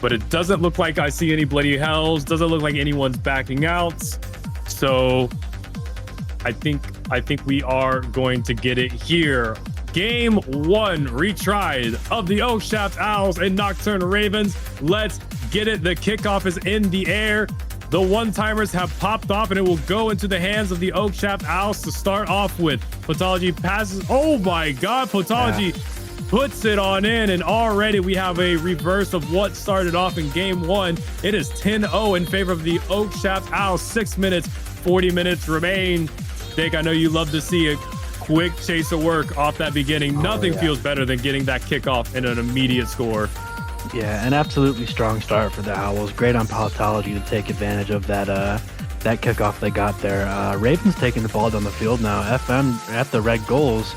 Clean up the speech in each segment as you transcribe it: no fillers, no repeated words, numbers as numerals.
but it doesn't look like I see any bloody hells. Doesn't look like anyone's backing out. So I think we are going to get it here. Game 1 retried of the Oakshaft Owls and Nocturne Ravens. Let's get it. The kickoff is in the air. The one-timers have popped off, and it will go into the hands of the Oakshaft Owls to start off with. Potology passes. Oh my God, Potology puts it on in, and already we have a reverse of what started off in game 1. It is 10-0 in favor of the Oakshaft Owls. 6 minutes, 40 minutes remain. Dick, I know you love to see a quick chase of work off that beginning. Nothing feels better than getting that kickoff and an immediate score. Yeah, an absolutely strong start for the Owls. Great on Palatology to take advantage of that that kickoff they got there. Ravens taking the ball down the field now. FM at the red goals.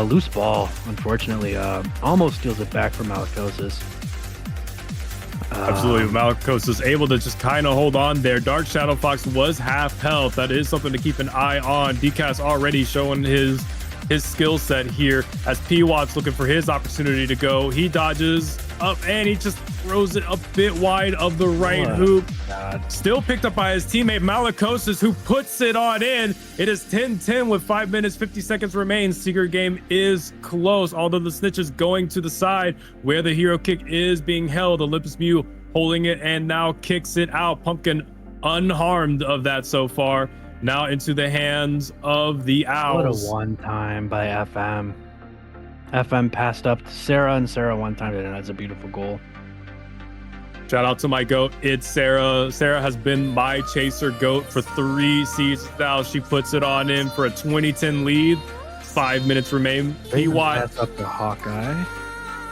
Loose ball, unfortunately. Almost steals it back from Malakosis. Absolutely. Malakos is able to just kind of hold on there. Dark Shadow Fox was half health. That is something to keep an eye on. DCAS already showing his skill set here as P-Watt's looking for his opportunity to go. He dodges up and he just throws it a bit wide of the right hoop. Still picked up by his teammate Malakosis, who puts it on in. It is 10-10 with 5 minutes, 50 seconds remain. Secret game is close, although the snitch is going to the side where the hero kick is being held. Olympus Mew holding it and now kicks it out. Pumpkin unharmed of that so far. Now into the hands of the Owls. What a one-time by FM. FM passed up to Sarah, and Sarah one-timed it, and that's a beautiful goal. Shout out to my GOAT. It's Sarah. Sarah has been my chaser GOAT for 3 seasons now. She puts it on in for a 20-10 lead. 5 minutes remain. P-Watt. That's up to Hawkeye.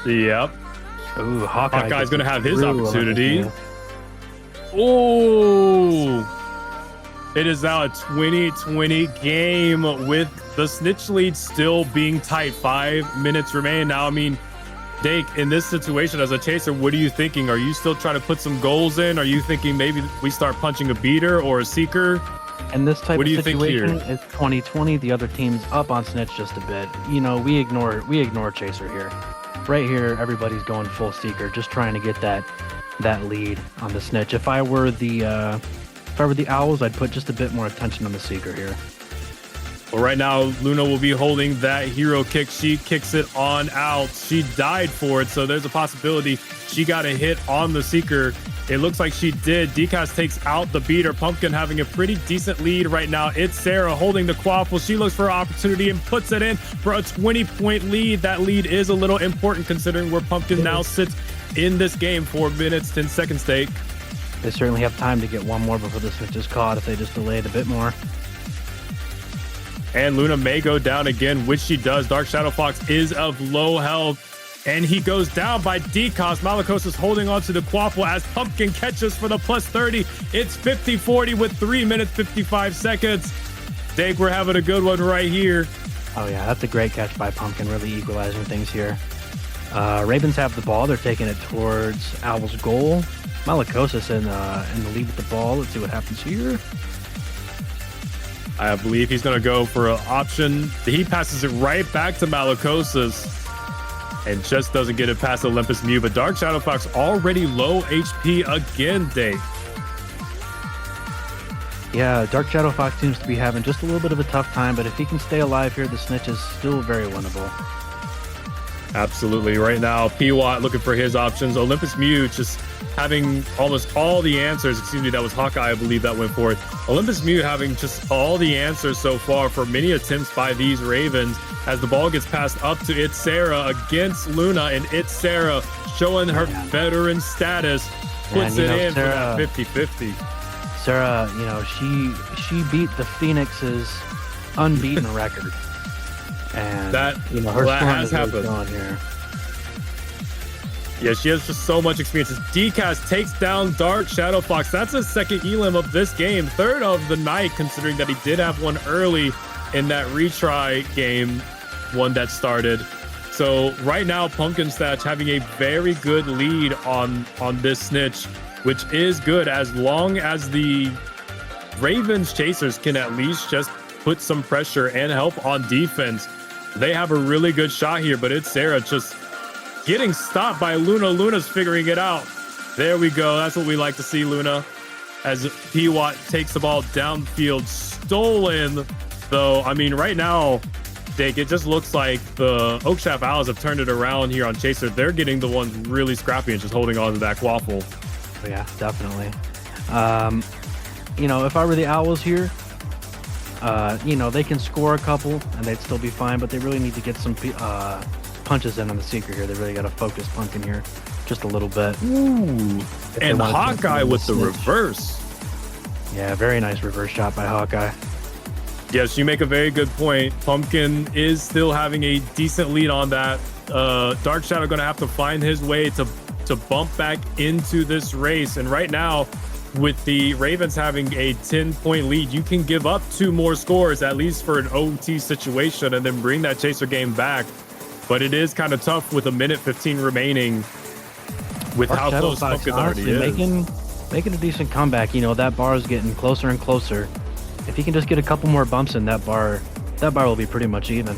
Yep. Ooh, Hawkeye's going to have his opportunity. Ooh. It is now a 20-20 game with the snitch lead still being tight. 5 minutes remain. Now, I mean, Dake, in this situation as a chaser, what are you thinking? Are you still trying to put some goals in? Are you thinking maybe we start punching a beater or a seeker? And this type what do you of think situation here? is 2020. The other team's up on snitch just a bit. You know, we ignore chaser here. Right here, everybody's going full seeker, just trying to get that lead on the snitch. If I were the Owls, I'd put just a bit more attention on the seeker here. Well, right now, Luna will be holding that hero kick. She kicks it on out. She died for it, so there's a possibility she got a hit on the seeker. It looks like she did. DCAS takes out the beater. Pumpkin having a pretty decent lead right now. It's Sarah holding the quaffle. She looks for an opportunity and puts it in for a 20-point lead. That lead is a little important considering where Pumpkin now sits in this game. 4 minutes, 10 seconds, Stake. They certainly have time to get one more before the snitch is caught if they just delay it a bit more. And Luna may go down again, which she does. Dark Shadow Fox is of low health, and he goes down by DCOS. Malakos is holding on to the quaffle as Pumpkin catches for the plus 30. It's 50-40 with 3 minutes, 55 seconds. Dake, we're having a good one right here. Oh, yeah, that's a great catch by Pumpkin, really equalizing things here. Ravens have the ball. They're taking it towards Owl's goal. Malakosis in the lead with the ball. Let's see what happens here. I believe he's going to go for an option. He passes it right back to Malakosis and just doesn't get it past Olympus Mew. But Dark Shadow Fox already low HP again, Dave. Yeah, Dark Shadow Fox seems to be having just a little bit of a tough time, but if he can stay alive here, the snitch is still very winnable. Absolutely. Right now, P-Watt looking for his options. Olympus Mew just having almost all the answers. Excuse me, that was Hawkeye, I believe, that went for it. Olympus Mew having just all the answers so far for many attempts by these Ravens as the ball gets passed up to It's Sarah against Luna, and It's Sarah showing her veteran status, puts it in Sarah, for that 50-50. Sarah, you know, she beat the Phoenix's unbeaten record. And that, you know, her that storm has is really happened. gone here. Yeah, she has just so much experience. DCAS takes down Dark Shadow Fox. That's his second elim of this game, third of the night, considering that he did have one early in that retry game, one that started. So right now, PumkinSnatch having a very good lead on this snitch, which is good as long as the Ravens chasers can at least just put some pressure and help on defense. They have a really good shot here, but It's Sarah just getting stopped by Luna. Luna's figuring it out. There we go. That's what we like to see, Luna. As P-Watt takes the ball downfield, stolen, though. I mean, right now, Dake, it just looks like the Oakshaft Owls have turned it around here on Chaser. They're getting the ones really scrappy and just holding on to that quaffle. Yeah, definitely. You know, if I were the Owls here, you know, they can score a couple and they'd still be fine, but they really need to get some punches in on the Seeker here. They really got to focus Pumpkin here just a little bit. Ooh, and Hawkeye with the reverse. Yeah, very nice reverse shot by Hawkeye. Yes, you make a very good point. Pumpkin is still having a decent lead on that. Dark Shadow going to have to find his way to bump back into this race. And right now, with the Ravens having a 10-point lead, you can give up 2 more scores, at least for an OT situation, and then bring that Chaser game back. But it is kind of tough with 1:15 remaining with Dark how Shadow close Pumpkin already honestly is. Making a decent comeback. You know, that bar is getting closer and closer. If he can just get a couple more bumps in that bar will be pretty much even.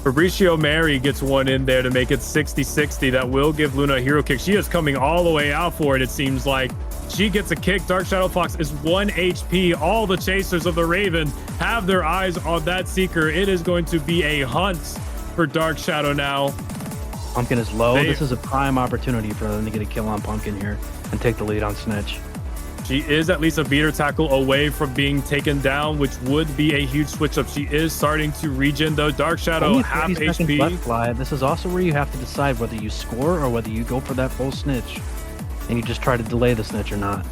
Fabricio Mary gets one in there to make it 60-60. That will give Luna a hero kick. She is coming all the way out for it, it seems like. She gets a kick. Dark Shadow Fox is 1 HP. All the chasers of the Raven have their eyes on that Seeker. It is going to be a hunt for Dark Shadow now. Pumpkin is low. This is a prime opportunity for them to get a kill on Pumpkin here and take the lead on Snitch. She is at least a beater tackle away from being taken down, which would be a huge switch up. She is starting to regen though. Dark Shadow Only half 30 seconds HP. left, Fly. This is also where you have to decide whether you score or whether you go for that full snitch and you just try to delay the snitch or not.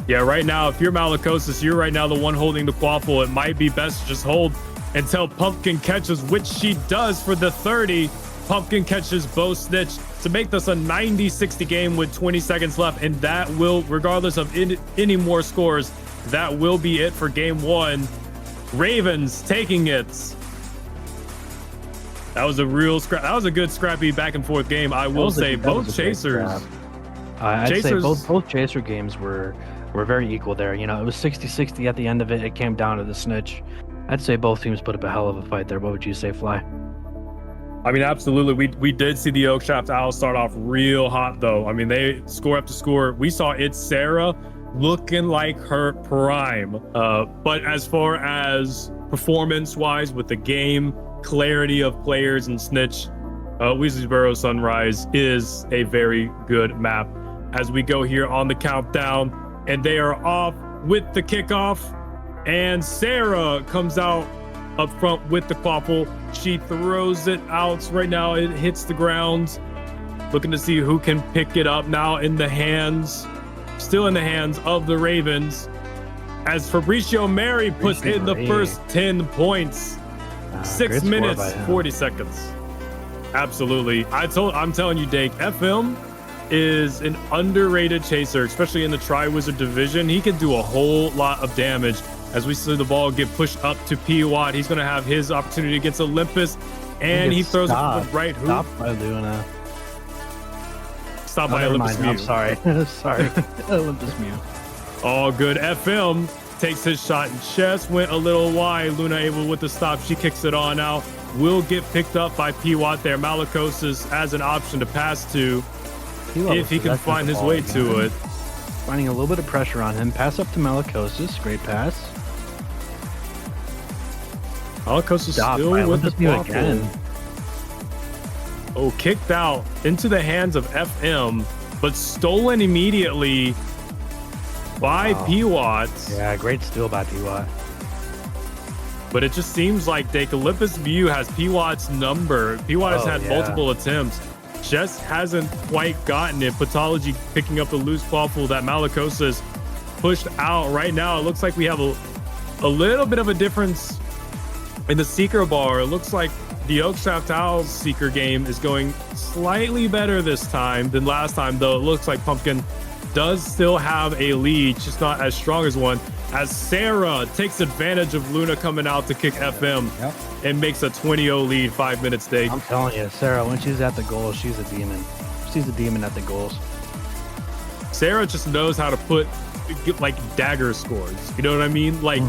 Yeah, right now, if you're Malacosis, you're right now the one holding the quaffle. It might be best to just hold until Pumpkin catches, which she does for the 30. Pumpkin catches both snitch to make this a 90-60 game with 20 seconds left. And that will, regardless of any more scores, that will be it for game 1. Ravens taking it. That was a real that was a good scrappy back and forth game. I will say both chasers. I'd say both chaser games were very equal there. You know, it was 60-60 at the end of it. It came down to the snitch. I'd say both teams put up a hell of a fight there. What would you say, Fly? I mean, absolutely. We did see the Oakshaft Owls start off real hot, though. I mean, they score after score. We saw it's Sarah looking like her prime. But as far as performance-wise with the game, clarity of players and Snitch, Weasley's Sunrise is a very good map. As we go here on the countdown, and they are off with the kickoff, and Sarah comes out up front with the quaffle. She throws it out. Right now it hits the ground. Looking to see who can pick it up now in the hands, still in the hands of the Ravens. As Fabricio Mary puts in the first 10 points. 6 minutes, 40 seconds. Absolutely. I'm telling you, Dake, FM is an underrated chaser, especially in the Tri-Wizard division. He can do a whole lot of damage. As we see the ball get pushed up to P-Watt, he's going to have his opportunity against Olympus, and he throws it from the right hoop. Stop by Luna. Stop by Olympus Mew. I'm sorry. Sorry. Olympus Mew. All good. FM takes his shot and just went a little wide. Luna able with the stop. She kicks it on out. Will get picked up by P-Watt there. Malacosis as an option to pass to if he can find his way to it. Finding a little bit of pressure on him. Pass up to Malacosis. Great pass. Malacosis still with the quaffle. Oh, kicked out into the hands of FM, but stolen immediately by P-Watt. Yeah, great steal by P-Watt. But it just seems like Olympus View has P-Watt's number. P-Watt has had multiple attempts. Just hasn't quite gotten it. Pathology picking up the loose quaffle that Malacosis pushed out. Right now, it looks like we have a little bit of a difference in the Seeker bar. It looks like the Oakshaft Owls Seeker game is going slightly better this time than last time, though it looks like Pumpkin does still have a lead, just not as strong as one, as Sarah takes advantage of Luna coming out to kick FM and makes a 20-0 lead, 5 minutes, Dake. I'm telling you, Sarah, when she's at the goal, she's a demon. She's a demon at the goals. Sarah just knows how to put like dagger scores. You know what I mean? Like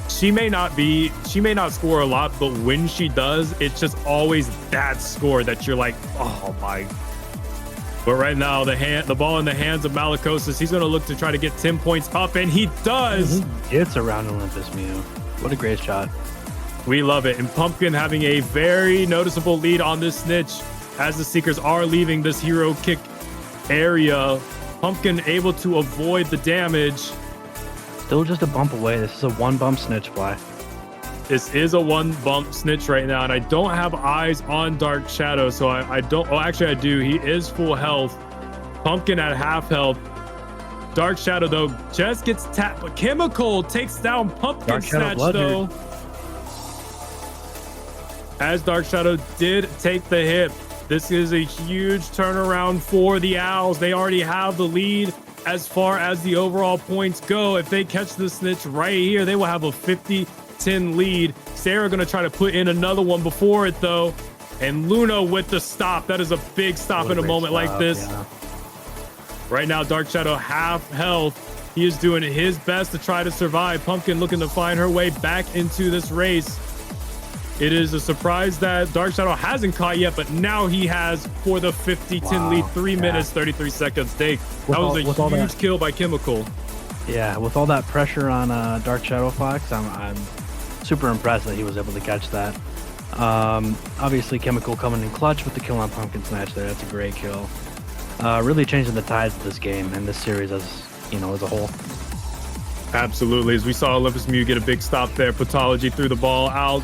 she may not score a lot, but when she does, it's just always that score that you're like, oh my. But right now, the ball in the hands of Malakosis. He's going to look to try to get 10 points up, and he does. It's around Olympus Mew. What a great shot. We love it. And Pumpkin having a very noticeable lead on this snitch as the Seekers are leaving this hero kick area. Pumpkin able to avoid the damage. Still just a bump away. This is a one bump snitch play. This is a one bump snitch right now, and I don't have eyes on Dark Shadow, so I don't. Oh, actually, I do. He is full health. Pumpkin at half health. Dark Shadow, though, just gets tapped, but Chemical takes down PumkinSnatch, though. As Dark Shadow did take the hit. This is a huge turnaround for the Owls. They already have the lead as far as the overall points go. If they catch the snitch right here, they will have a 50-10 lead. Sarah going to try to put in another one before it, though. And Luna with the stop. That is a big stop in a moment like this. Yeah. Right now, Dark Shadow half health. He is doing his best to try to survive. Pumpkin looking to find her way back into this race. It is a surprise that Dark Shadow hasn't caught yet, but now he has for the 50-10 lead, 3 minutes, 33 seconds. That was a huge kill by Chemical. Yeah, with all that pressure on Dark Shadow Fox, I'm super impressed that he was able to catch that. Obviously, Chemical coming in clutch with the kill on PumkinSnatch there. That's a great kill. Really changing the tides of this game and this series as a whole. Absolutely. As we saw Olympus Mew get a big stop there. Pathology threw the ball out.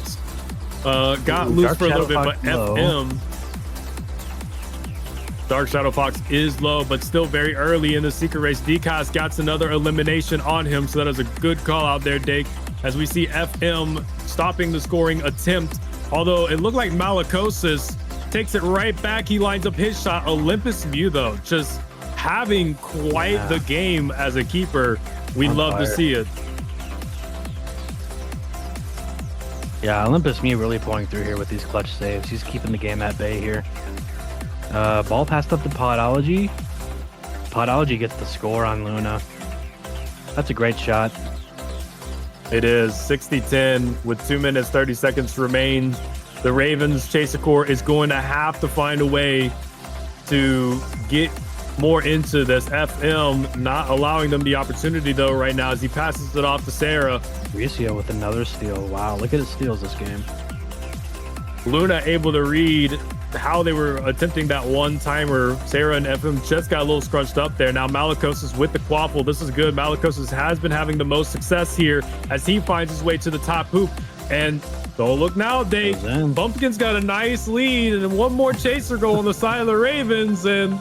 Got loose for a little bit, but FM. Dark Shadow Fox is low, but still very early in the secret race. DCAS got another elimination on him, so that is a good call out there, Dake. As we see FM stopping the scoring attempt, although it looked like Malakosis takes it right back. He lines up his shot. Olympus Mew, though, just having quite the game as a keeper. We love to see it. Yeah, Olympus Mew really pulling through here with these clutch saves. He's keeping the game at bay here. Ball passed up to Podology. Podology gets the score on Luna. That's a great shot. It is 60-10 with 2 minutes, 30 seconds remain. The Ravens Chaser Corps is going to have to find a way to get more into this. FM not allowing them the opportunity, though, right now as he passes it off to Sarah. Ricio with another steal. Wow, look at his steals this game. Luna able to read how they were attempting that one-timer. Sarah and FM just got a little scrunched up there. Now Malakosis with the quaffle. This is good. Malakosis has been having the most success here as he finds his way to the top hoop. And don't look now, Pumpkin's got a nice lead and one more chaser goal on the side of the Ravens, and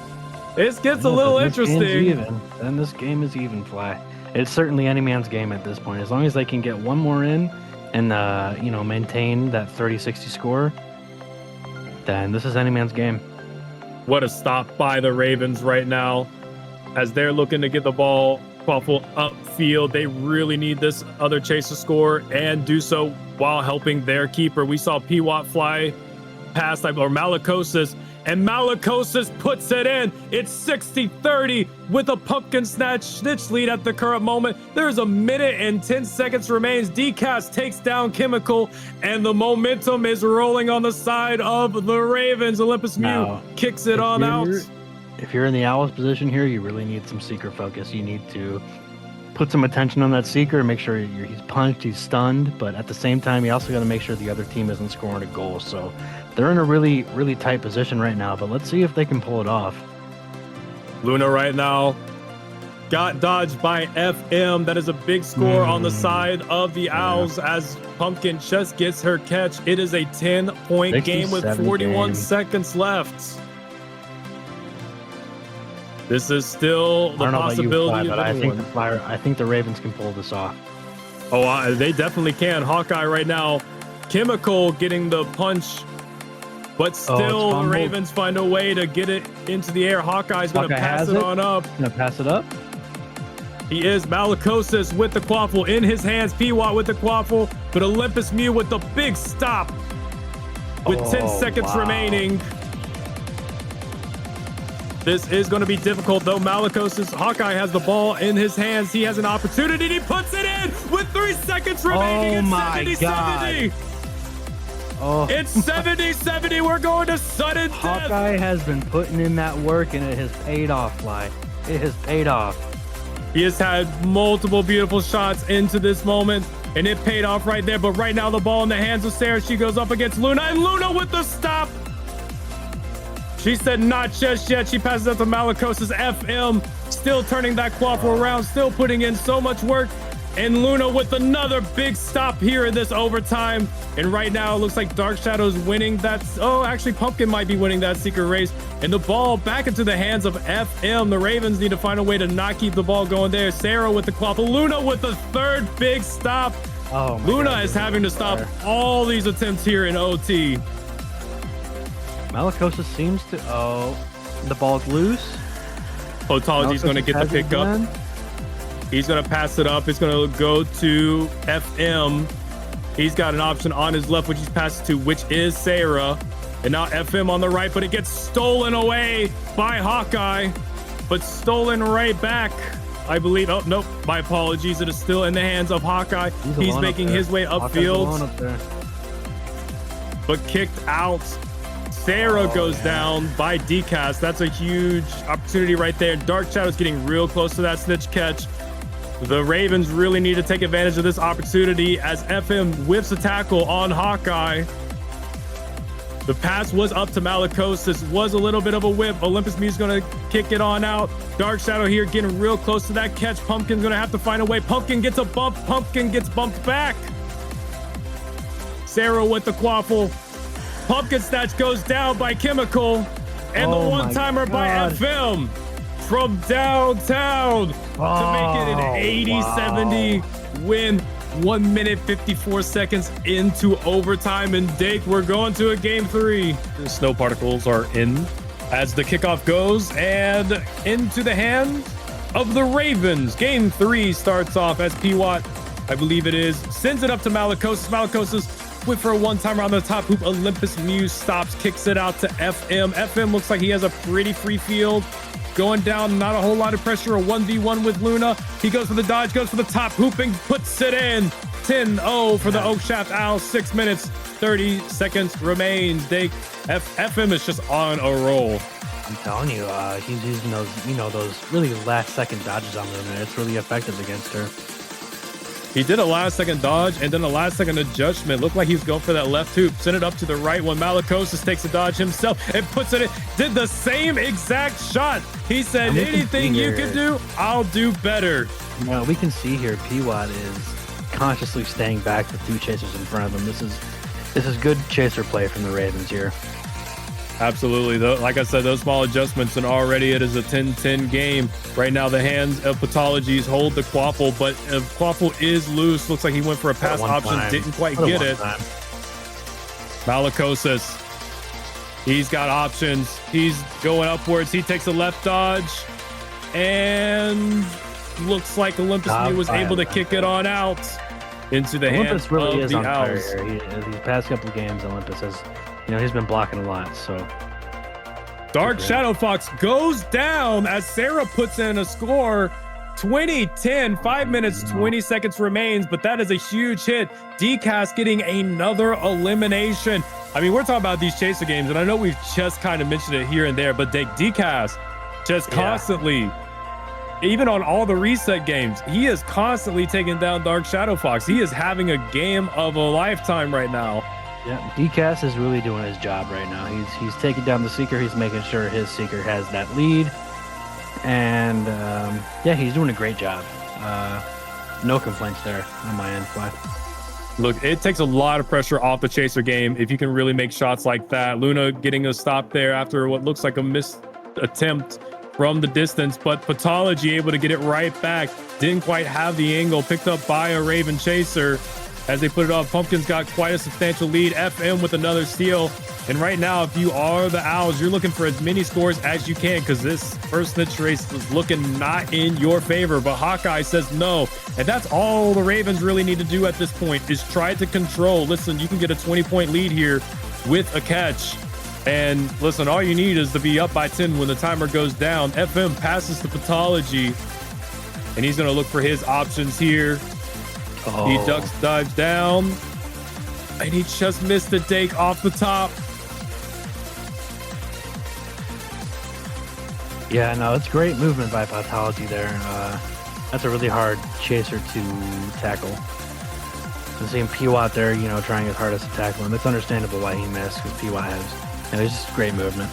it gets a little interesting. Then this game is even, Fly. It's certainly any man's game at this point. As long as they can get one more in and maintain that 30-60 score, then this is any man's game. What a stop by the Ravens right now as they're looking to get the ball quaffle upfield. They really need this other chaser score and do so while helping their keeper. We saw P-Watt fly past or Malakosis, and Malakosis puts it in. It's 60-30 with a PumkinSnatch snitch lead at the current moment. There's a minute and 10 seconds remains. DCAS takes down Chemical, and the momentum is rolling on the side of the Ravens. Olympus Mew kicks it on out. If you're in the Owls position here, you really need some Seeker focus. You need to put some attention on that Seeker, make sure he's punched, he's stunned, but at the same time, you also got to make sure the other team isn't scoring a goal. So they're in a really, really tight position right now, but let's see if they can pull it off. Luna right now got dodged by FM. That is a big score on the side of the Owls as Pumpkin just gets her catch. It is a 10-point game with 41 seconds left. This is still the possibility. But I think the Ravens can pull this off. Oh, they definitely can. Hawkeye right now. Chemical getting the punch, but still the Ravens find a way to get it into the air. Hawkeye's going to pass it on up. Going to pass it up. He is. Malakosis with the quaffle in his hands. P-Watt with the quaffle, but Olympus Mew with the big stop with 10 seconds remaining. This is going to be difficult, though. Malakosis, Hawkeye has the ball in his hands. He has an opportunity. He puts it in with 3 seconds remaining. Oh, my God. Oh, It's 70-70. We're going to sudden death. Hawkeye has been putting in that work, and it has paid off, Fly. It has paid off. He has had multiple beautiful shots into this moment, and it paid off right there. But right now, the ball in the hands of Sarah. She goes up against Luna, and Luna with the stop. She said not just yet. She passes up to Malicos's FM, still turning that quaffle around, still putting in so much work. And Luna with another big stop here in this overtime. And right now, it looks like Dark Shadow's winning that. Oh, actually, Pumpkin might be winning that secret race. And the ball back into the hands of FM. The Ravens need to find a way to not keep the ball going there. Sarah with the quaffle. Luna with the third big stop. Oh, Luna God, is having to stop all these attempts here in OT. Malicosa seems to. Oh, the ball's loose. Photology's going to get the pickup. He's going to pass it up. It's going to go to FM. He's got an option on his left, which he's passed to, which is Sarah. And now FM on the right, but it gets stolen away by Hawkeye, but stolen right back, I believe. Oh, nope. My apologies. It is still in the hands of Hawkeye. He's making his way upfield, but kicked out. Sarah goes down by Decast. That's a huge opportunity right there. Dark Shadow's getting real close to that snitch catch. The Ravens really need to take advantage of this opportunity as FM whiffs a tackle on Hawkeye. The pass was up to Malicos. This was a little bit of a whip. Olympus Muse going to kick it on out. Dark Shadow here getting real close to that catch. Pumpkin's going to have to find a way. Pumpkin gets a bump. Pumpkin gets bumped back. Sarah with the quaffle. PumkinSnatch goes down by Chemical. And the one-timer by FM. From downtown to make it an 80-70 win. 1 minute 54 seconds into overtime. And Dake, we're going to a game 3. The snow particles are in as the kickoff goes and into the hand of the Ravens. Game 3 starts off as P-Watt, I believe it is, sends it up to Malicos. Malicos went for a one-timer on the top hoop. Olympus Muse stops, kicks it out to FM. FM looks like he has a pretty free field. Going down, not a whole lot of pressure. A 1v1 with Luna. He goes for the dodge, goes for the top hooping, puts it in. 10-0 for the Oakshaft Owls. 6 minutes, 30 seconds remains. FM is just on a roll. I'm telling you, he's using those, those really last-second dodges on Luna. It's really effective against her. He did a last-second dodge and then a last-second adjustment. Looked like he was going for that left hoop. Sent it up to the right when Malicos takes a dodge himself and puts it in. Did the same exact shot. He said, anything you can do, I'll do better. We can see here P-Watt is consciously staying back with 2 chasers in front of him. This is good chaser play from the Ravens here. Absolutely. Like I said, those small adjustments, and already it is a 10-10 game. Right now, the hands of Pathologies hold the quaffle, but if quaffle is loose, looks like he went for a pass option, didn't quite get it. Malicos, he's got options. He's going upwards. He takes a left dodge, and looks like Olympus was able to kick it on out into the hands of the Owls. These past couple of games, Olympus has... he's been blocking a lot, so. Dark Shadow Fox goes down as Sarah puts in a score. 20-10, 5 minutes, 20 seconds remains, but that is a huge hit. Decast getting another elimination. I mean, we're talking about these chaser games, and I know we've just kind of mentioned it here and there, but Decast just constantly, even on all the reset games, he is constantly taking down Dark Shadow Fox. He is having a game of a lifetime right now. Yeah, Decast is really doing his job right now. He's taking down the Seeker. He's making sure his Seeker has that lead. And, he's doing a great job. No complaints there on my end, Fly. Look, it takes a lot of pressure off the chaser game if you can really make shots like that. Luna getting a stop there after what looks like a missed attempt from the distance, but Pathology able to get it right back. Didn't quite have the angle, picked up by a Raven chaser. As they put it off, Pumpkin's got quite a substantial lead. FM with another steal. And right now, if you are the Owls, you're looking for as many scores as you can because this first snitch race is looking not in your favor. But Hawkeye says no. And that's all the Ravens really need to do at this point is try to control. Listen, you can get a 20-point lead here with a catch. And listen, all you need is to be up by 10 when the timer goes down. FM passes to Pathology. And he's going to look for his options here. He dives down. And he just missed the dake off the top. Yeah, no, it's great movement by Pathology there. That's a really hard chaser to tackle. And seeing Piwat there, you know, trying his hardest to tackle him, it's understandable why he missed, because Piwat has, it's just great movement.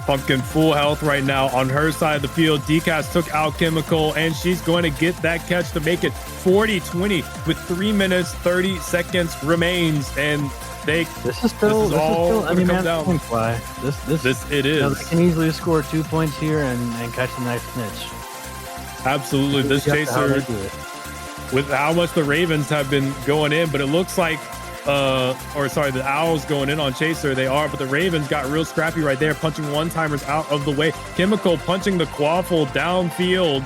Pumpkin full health right now on her side of the field. DCAS took out Chemical, and she's going to get that catch to make it 40-20 with 3 minutes 30 seconds remains. And this is still any man's point fly. This it is. You know, they can easily score 2 points here and catch the nice snitch. Absolutely, this chaser, with how much the Ravens have been going in, but it looks like the Owls going in on Chaser. They are, but the Ravens got real scrappy right there, punching one-timers out of the way. Chemical punching the Quaffle downfield,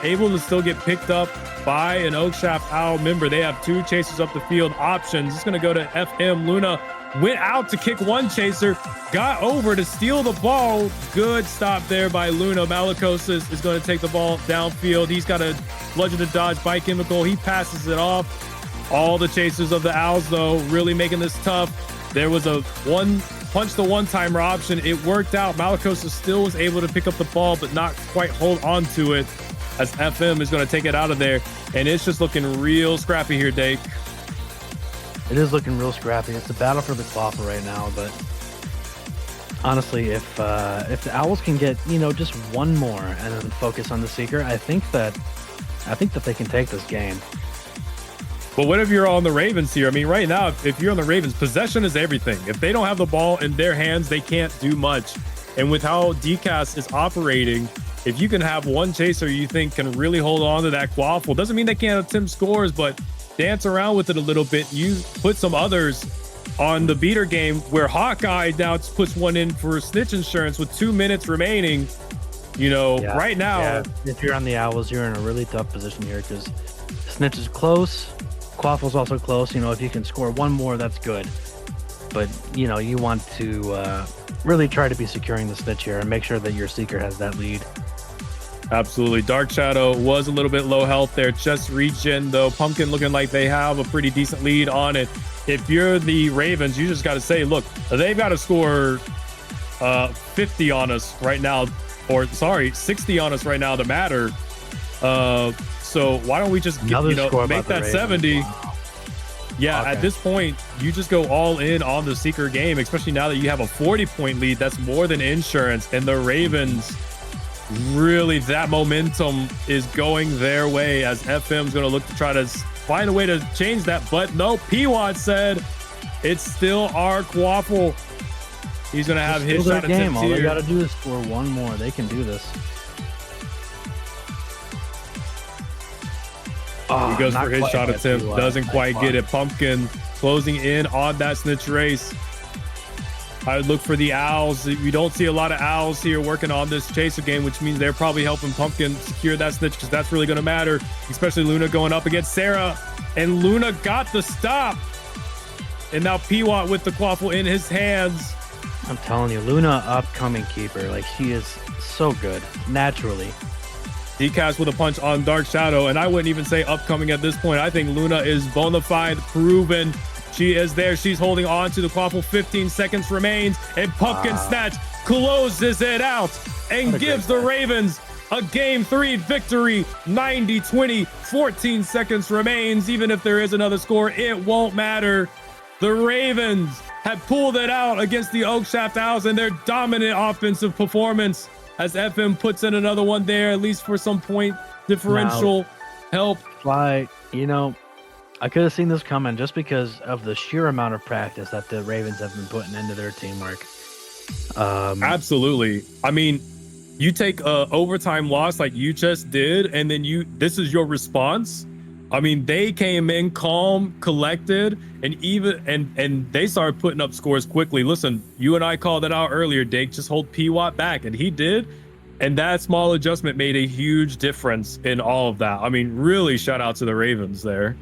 able to still get picked up by an Oakshaft Owl member. They have 2 chasers up the field options. It's going to go to FM. Luna went out to kick one chaser, got over to steal the ball. Good stop there by Luna. Malakosis is going to take the ball downfield. He's got a bludgeon to dodge by Chemical. He passes it off. All the chasers of the Owls, though, really making this tough. There was a one-timer option. It worked out. Malakosis still was able to pick up the ball, but not quite hold on to it, as FM is going to take it out of there. And it's just looking real scrappy here, Dake. It is looking real scrappy. It's a battle for the Quaffle right now, but honestly, if the Owls can get, you know, just one more and then focus on the Seeker, I think that they can take this game. But what if you're on the Ravens here? I mean, right now, if you're on the Ravens, possession is everything. If they don't have the ball in their hands, they can't do much. And with how DCAS is operating, if you can have one chaser you think can really hold on to that Quaffle, doesn't mean they can't attempt scores, but dance around with it a little bit. You put some others on the beater game where Hawkeye now puts one in for Snitch Insurance with 2 minutes remaining. You know, right now, if you're on the Owls, you're in a really tough position here because Snitch is close. Quaffle's also close. You know, if you can score one more, that's good. But, you know, you want to really try to be securing the Snitch here and make sure that your Seeker has that lead. Absolutely. Dark Shadow was a little bit low health there. Just regen, though. Pumpkin looking like they have a pretty decent lead on it. If you're the Ravens, you just got to say, look, they've got to score 50 on us right now. Or, sorry, 60 on us right now to matter. So why don't we just make that 70? Wow. Yeah, okay. At this point, you just go all in on the Seeker game, especially now that you have a 40-point lead. That's more than insurance. And the Ravens, really, that momentum is going their way as FM's going to look to try to find a way to change that. But no, Piwat said it's still our Quaffle. He's going to have his shot at game. All they got to do is score one more. They can do this. He goes for his shot attempt, doesn't quite get it. Pumpkin closing in on that Snitch race. I would look for the Owls. We don't see a lot of Owls here working on this chaser game, which means they're probably helping Pumpkin secure that Snitch because that's really going to matter, especially Luna going up against Sarah. And Luna got the stop. And now Piwat with the Quaffle in his hands. I'm telling you, Luna, upcoming keeper. Like, she is so good, naturally. DCAS with a punch on Dark Shadow, and I wouldn't even say upcoming at this point. I think Luna is bona fide, proven. She is there. She's holding on to the Quaffle. 15 seconds remains, and PumkinSnatch closes it out and gives the Ravens a Game 3 victory. 90-20, 14 seconds remains. Even if there is another score, it won't matter. The Ravens have pulled it out against the Oakshaft Owls and their dominant offensive performance. As FM puts in another one there, at least for some point differential help. Fly, you know, I could have seen this coming just because of the sheer amount of practice that the Ravens have been putting into their teamwork. Absolutely. I mean, you take a overtime loss like you just did, and then this is your response. I mean, they came in calm, collected, and they started putting up scores quickly. Listen, you and I called it out earlier, Dake. Just hold Piwat back, and he did. And that small adjustment made a huge difference in all of that. I mean, really shout out to the Ravens there.